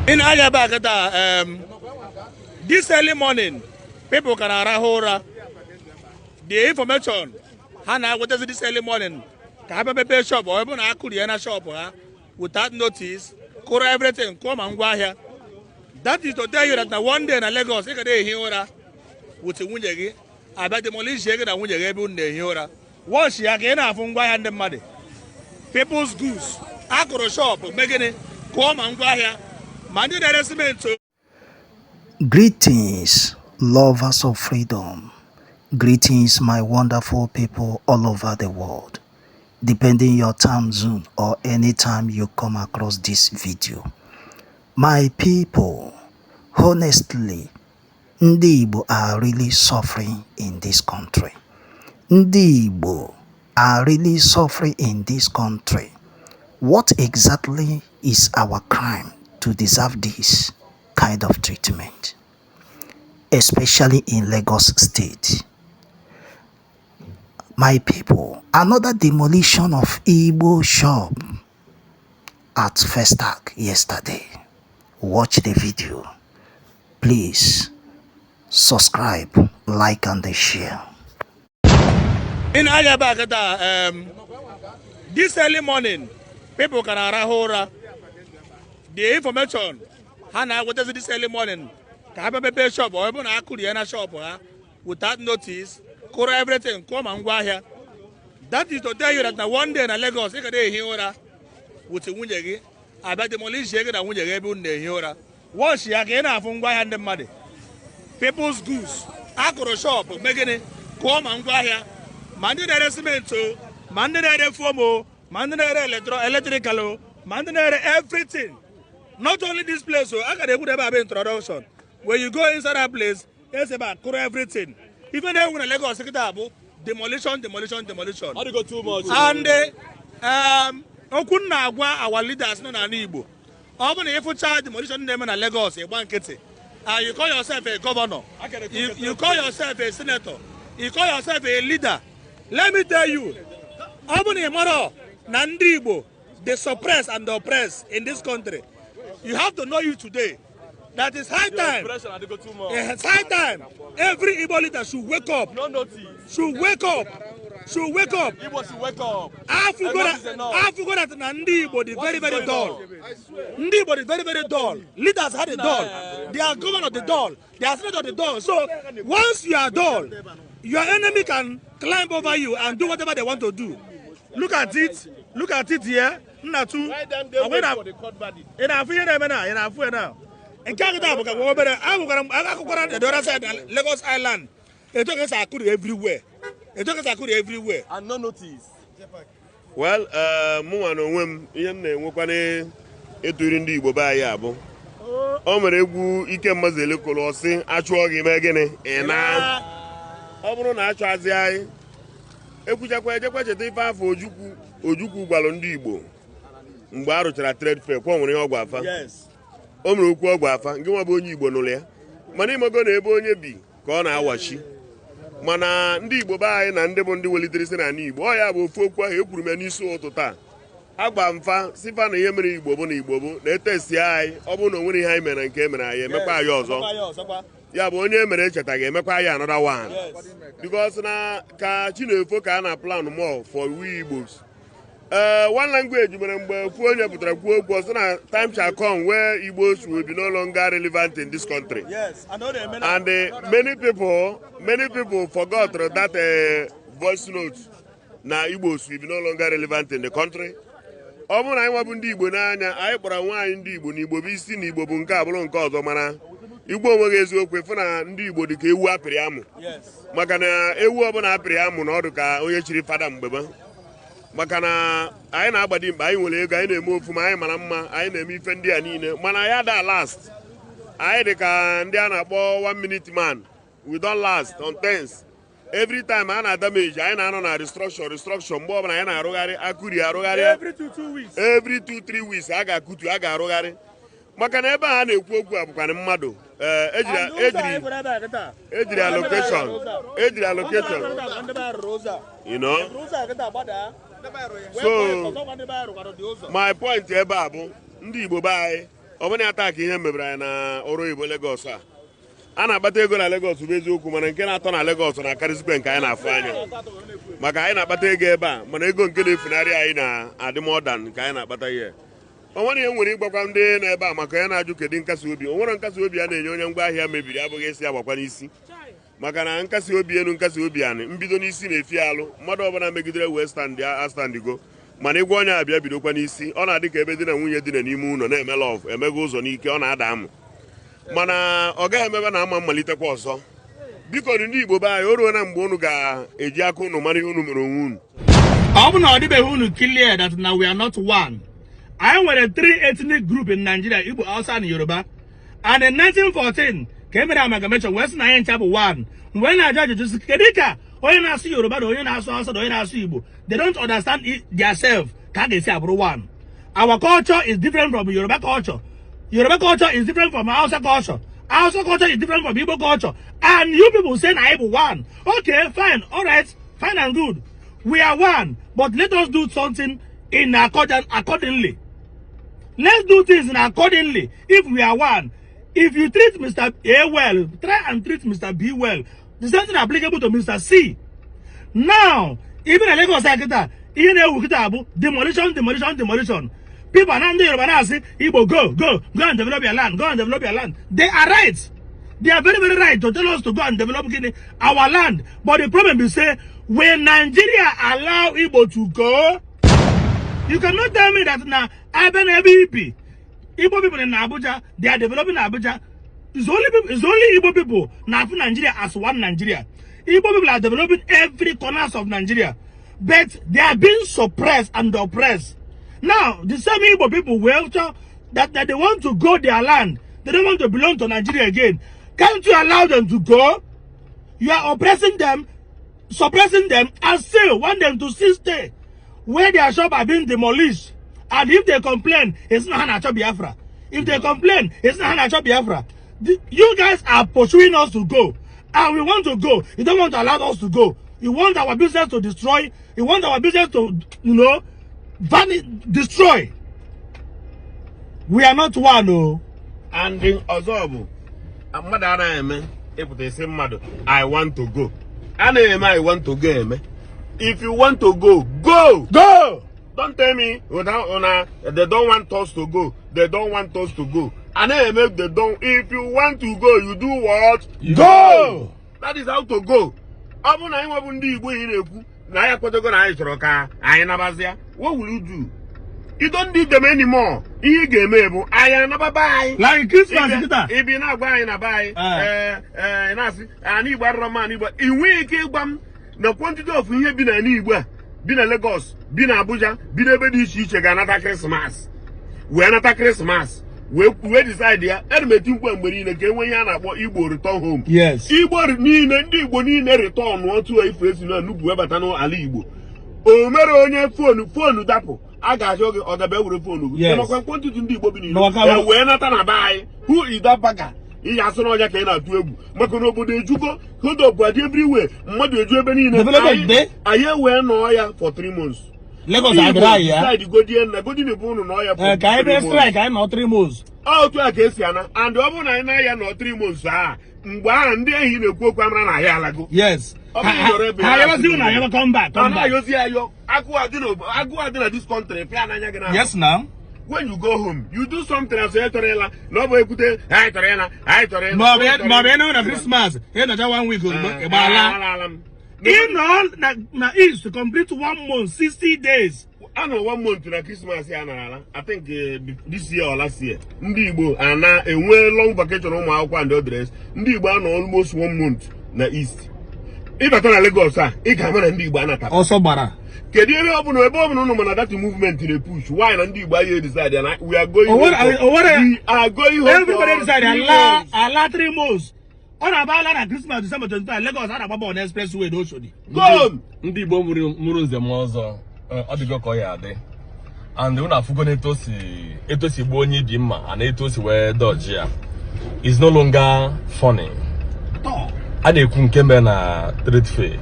In Ayabagata, this early morning, people can arahora. The information, Hana, what is this early morning? Kahababe shop or even Akuriana shop without notice, Kora everything, come and go here. That is to tell you that now one day in Lagos, you can hear with the Wunjagi, I bet demolition and Wunjagi in the Hura. Once you again have and the money. People's goods, Akura shop, making it, come and go here. Monday, the estimate. Greetings, lovers of freedom. Greetings, my wonderful people all over the world. Depending your time zone or anytime you come across this video. My people, honestly, Ndị Igbo are really suffering in this country. Ndị Igbo are really suffering in this country. What exactly is our crime to deserve this kind of treatment? Especially in Lagos State. My people, another demolition of Igbo shop at Festac yesterday. Watch the video. Please subscribe, like and share. In Ayabagata, this early morning, people can arahora. The information, Hana, what is this early morning? Kahababe shop or even Akuriana shop without notice, Kora everything, come and go here. That is to tell you that now one day in Lagos, you can hear with the Wunjagi, I bet demolition and Wunjagi in the Hura. Once you again have and the money. People's goods, Akura shop, making it, come and go here. Monday, the estimate, Monday, the FOMO, Monday, the electrical, Monday, everything. Not only this place, so I got a good about introduction. When you go inside that place, it's about everything. Even though when I Lagos demolition. How do you go too much? And our leaders no na Igbo. Even if you charge demolition name in Lagos, you call yourself a governor. You call yourself a senator. You call yourself a leader. Let me tell you, even in Moro, Ndị Igbo, they suppress and oppress in this country. You have to know you today. That is high time. It's high time. Every Igbo leader should wake up. No notice. Should wake up. Igbo should wake up. I forgot that Ndị Igbo is very, very dull. Ndị Igbo is very, very dull. Leaders had a dull. They are governor of the dull. They are senator of the dull. So once you are dull, your enemy can climb over you and do whatever they want to do. Look at it. Look at it here. Natu. And Lagos Island. It took us everywhere. And no notice. Well, mụ na onwe m ihe m na-enwekwana eturi ndị Igbo ba ya abụ. O mere egwu ike mmazele kolo ọsị achụọ gị mee gịnị ị na ọ bụrụ na achụazi anyị ekwuchakwa ejekwa cheta ife afọ Ojukwu gwalụ ndị Igbo mgbe a rụchara trade fair kwa nwere ọgwụ afa. O mere okwu ọgwụ afa nke nwa bụ onye Igbo nụrụ ya mana imego na ebe onye bi ka ọ na-awachi mana ndị Igbo be anyị na ndị bụ ndị welitere isi n'ala Igbo ọ ya bụ ofu okwu ahụ ekwuru m n'isi ụtụ taa agba mfa sifa na ihe mere Igbo bụ na Igbo bụ na-etesi anyị ọ bụ na onwere ihe anyị mere na nke mere anyị emekwa anyị ọzọ ya bụ onye mere echetaghị emekwa anyị another one because na ka Chinefo ka a na plan more for we Igbos. One language mere mgbe ofu onye pụtara kwuo okwu ọsọ na time shall come where Igbos will be no longer relevant in this country. Yes, I know they and many people forgot that voice note na Igbos will be no longer relevant in the country. Ọ bụrụ na anyị nwabụ ndị Igbo n'anya anyị kpọrọ nwaanyị ndị Igbo na Igbo bụ isi na Igbo bụ nke abụrụ nke ọzọ mana Igbo onweghị eziokwu efu na ndị Igbo dị ka ewu apịrị amụ maka na ewu ọbụla apịrị amụ na ọdụ ka onye chiri fada mgbeba maka na anyị na-agbadi mkpa anyị nwere ego anyị na-eme ofu ma anyị mara mma anyị na-eme ife ndị a niile mana ya da last anyị dị ka ndị a na-akpọ 1 minute man we don't last on things. Every time I na damage anyị na-anọ na restructure mgbe ọbụla anyị na-arụgharị akụri arụgharị every 2-3 weeks a ga-akụtu a ga-arụgharị maka na ebe a na-ekwu okwu a bụkwana mmadụ ejiri allocation you know. So my point ebe a bụ ndị Igbo be anyị ọbụna attack ihe mebere anyị na ọrụ oyibo Lagos a na-akpata ego na Lagos bụ eziokwu mana nke na-atọ na Lagos na-akarịzikwa nke anyị na-afụ anya maka anyị na-akpata ego ebe a mana ego nke na-efunarị anyị na-adị modern nke anyị na-akpata ihe o nwere ihe nwere ịgbakwa ndị na-ebe a maka ya na-ajụ kedu nkasi obi o nwere nkasi obi a na-enye onye ngwa ahịa mebiri abụghị esi agbakwa n'isi maka na nkasi obi elu nkasi obi anị mbido n'isi na-efi alụ mmadụ ọbụla megidere wee standgo mana ịgwa onye abịa bidokwa n'isi ọ na-adị ka ebe di na nwunye dị n'ime ụlọ na-eme lọv emego ụzọ n'ike ọ na-ada amụ mana ọ gaghị emebe na ama mmalitekwa ọzọ biko ndị Igbo be anyị o ruo na mgbe unu ga-eji aka unu mara ihe unu mere onwe unu ọ bụ na ọ dịbeghị unu clear that now we are not one. I nwere 3 ethnic group in Nigeria, Igbo, Hausa and Yoruba, and in 1914 ka e mere amalgamation wee sị na anyị ncha bụ one. When I judge just kedu ka onye na-asụ Yoruba na onye na-asụ Hausa na onye na-asụ Igbo, they don't understand themselves ka a ga-esi abụrụ one. Our culture is different from Yoruba culture. Yoruba culture is different from Hausa culture. Hausa culture is different from Igbo culture. And you people say na anyị bụ one. Okay, fine, all right, fine and good. We are one, but let us do something in accordingly. Let's do things in accordingly. If we are one, if you treat Mr. A well, try and treat Mr. B well. The same thing applicable to Mr. C. Now, even a Lagos Sekita, even a Wukitabu, demolition. People are not there, but I say, Igbo, go and develop your land, go and develop your land. They are right. They are very, very right to tell us to go and develop our land. But the problem is, say, when Nigeria allow Igbo to go, you cannot tell me that now Igbo people in Abuja, they are developing Abuja. It's only Igbo people now for Nigeria as one Nigeria. Igbo people are developing every corners of Nigeria, but they are being suppressed and oppressed. Now the same Igbo people will that they want to go their land. They don't want to belong to Nigeria again. Can't you allow them to go? You are oppressing them, suppressing them, and still want them to still stay where their shop are being demolished. And if they complain, it's not Hanacho Biafra. If they complain, it's not Hanacho Biafra. You guys are pursuing us to go. And we want to go. You don't want to allow us to go. You want our business to destroy. You want our business to, destroy. We are not one, no. And in Ozobu, I want to go. I want to go. If you want to go, go! Go! Don't tell me they don't want us to go. They don't want us to go. And then they don't. If you want to go, you do what? Go! That is how to go. What will you do? You don't need them anymore. I am not buy. Like Christmas, if you're not buying a buy, and you buy Roman, but in week, the quantity of here been an Igbo, been a Lagos, been Abuja, been a bedi shiche another Christmas. We another Christmas. We decide there, and we think when we're in again when you're not Igbo return home. Yes. Igbo need and Igbo need a return one to a face in a new Webatano Ali Igbo. Oh, Mero phone dapo. I got you on the bell phone. Yes. I'm going to do Igbo. We're not gonna buy. Who is that bagger? He has no idea to do. Makonobo de Jugo, Kodo, but everywhere. Mother Jubani, I hear we're no for 3 months. Lagos are dry, yeah. Go in the bone, no, strike, I'm not 3 months. Oh, to a case, and the other 9 not 3 months. One day in a book, I'm not. Yes. I never come back. I go this country. Yes, now. When you go home, you do something as a Torella. Nobody could say, I Torella. But Christmas, here that's 1 week. Now is to complete 1 month, 60 days. I know 1 month to Christmas. I think this year or last year. Ndibo and now a well long vacation on my one address. Ndibo almost 1 month na east. If I turn a Lagos, it can be Ndibo. Also, Bara. Can you open a bomb no that movement in a push? Why don't you buy you decide and we are going we are going home. Everybody decided Allah 3 months. On a ballad at Christmas, December 25, Lagos had a bubble on expressway, don't you? Go! Ndibo Murun's the Mozo, Odigo Koyade. And the one of Etosi Boni Bima and Etosi were Dodgia is no longer funny. Ade Kunkemena Trade Fair.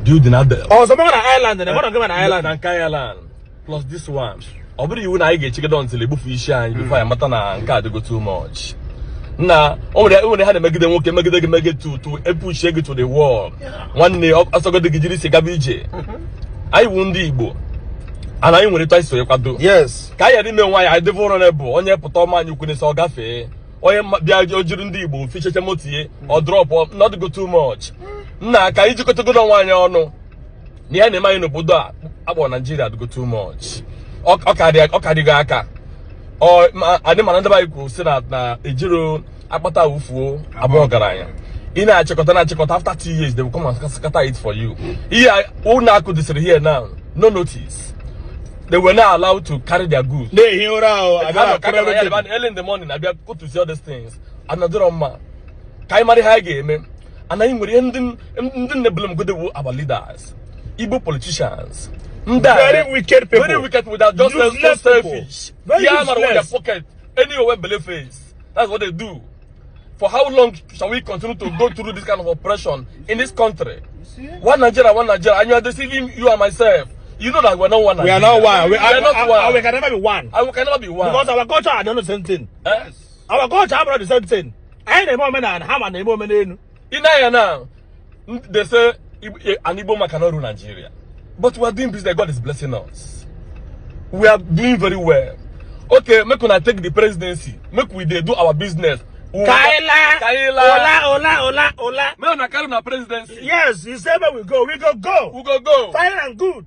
Building at the some other island, and the one of an island and Kayaland plus this one. ọ bụrụ iwu na anyị ga-echegide ntị egbufu isi anyị bifo anyị mata na nke a dịgo too much. Na o nwere ha na-emegide nwoke megide gị megide to epush gị to the wall. Nwanne ọsọgode gị jiri si gaba ije. Anyị wu ndị Igbo ana anyị nwere twice so kwado. Yes. Ka anyị yari ime nwa anyị dị vulnerable onye pụta ọma anyị kwune so ọ gafee. Onye bịa ojiri ndị Igbo ficheche motie ọ drop not go too much. Nna ka anyị jikọtagodo nwa anyị ọnụ. Na ya na-eme anyị n'obodo a akpọ Nigeria go too much. Ọ karịgo aka. Adị mana ndị anyị kwuru si na ejiro akpata ufuo abụọ garanya. Ị na-achịkọta after 2 years they will come and scatter it for you. Ihe ụlọ akụ dịsịrị here now, no notice. They were not allowed to carry their goods. Early in the morning, I be go to see all these things. Another man, Kaimari Hage, and I would our leaders, Igbo politicians. Very wicked people. Very wicked without just selfish. Very yeah, man, useless. their pocket. Anywhere below face. That's what they do. For how long shall we continue to go through this kind of oppression in this country? One Nigeria, and you are deceiving you and myself. You know that we're not one. We are not one. We are not one. We can never be one. And we can never be one. Because our culture are not the same thing. Yes. Our culture are not the same thing. I ain't a moment and ham and a moment in. In now, they say an Igbo man cannot rule Nigeria. But we are doing business. God is blessing us. We are doing very well. Okay, make when I take the presidency, make we do our business. Kaila. Ola. Me on a carry na presidency. Yes, you say where we go. We go. We go. Fine and good.